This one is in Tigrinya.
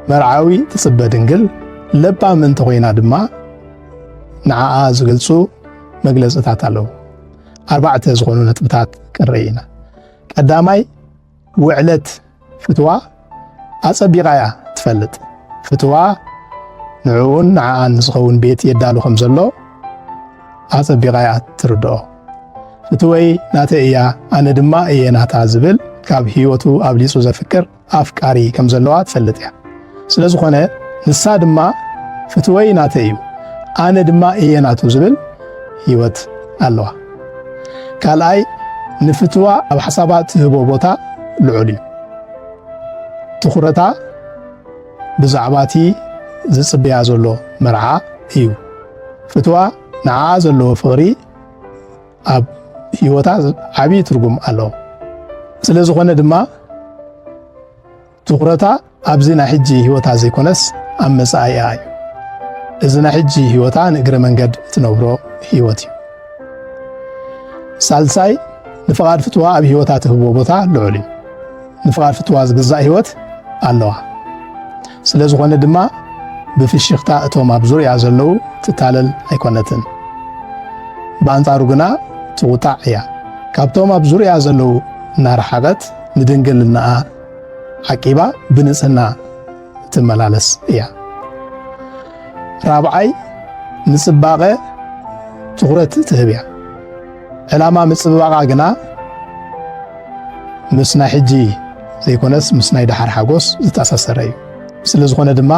መርዓዊ ትጽበ ድንግል ለባ ምንተ ኮይና ድማ ንዓኣ ዝገልጹ መግለጽታት ኣለዉ። 4 ዝኾኑ ነጥብታት ክንርኢ ኢና። ቀዳማይ ውዕለት ፍትዋ ኣጸቢቓያ ትፈልጥ። ፍትዋ ንዕኡን ንዓኣን ዝኸውን ቤት የዳሉ ከም ዘሎ ኣጸቢቓያ ትርድኦ። ፍትወይ ናተይ እያ ኣነ ድማ እየ ናታ ዝብል ካብ ህይወቱ ኣብሊጹ ዘፍቅር ኣፍቃሪ ከም ዘለዋ ትፈልጥ እያ። ስለ ዝኾነ ንሳ ድማ ፍትወይ ናተይ እዩ ኣነ ድማ እየ ናቱ ዝብል ህይወት ኣለዋ። ካልኣይ ንፍትዋ ኣብ ሓሳባ ትህቦ ቦታ ልዑል እዩ። ትኹረታ ብዛዕባቲ ዝጽበያ ዘሎ መርዓ እዩ። ፍትዋ ንዓኣ ዘለዎ ፍቕሪ ኣብ ህይወታ ዓብዪ ትርጉም ኣለዎ። ስለ ዝኾነ ድማ ትኹረታ ኣብዚ ናይ ሕጂ ህይወታ ዘይኮነስ ኣብ መጻኢያ እዩ። እዚ ናይ ሕጂ ህይወታ ንእግረ መንገድ እትነብሮ ህይወት እዩ። ሳልሳይ ንፍቓድ ፍትዋ ኣብ ህይወታ ትህቦ ቦታ ልዑል እዩ። ንፍቓድ ፍትዋ ዝግዛእ ህይወት ኣለዋ። ስለ ዝኾነ ድማ ብፍሽኽታ እቶም ኣብ ዙርያ ዘለዉ ትታለል ኣይኮነትን። ብኣንጻሩ ግና ትውጣዕ እያ። ካብቶም ኣብ ዙርያ ዘለዉ እናረሓቐት ንድንግልናኣ ዓቂባ ብንጽህና ትመላለስ እያ። ራብዓይ ንጽባቐ ትኹረት ትህብ እያ። ዕላማ ምጽባቓ ግና ምስ ናይ ሕጂ ዘይኮነስ ምስ ናይ ዳሓር ሓጎስ ዝተኣሳሰረ እዩ። ስለ ዝኾነ ድማ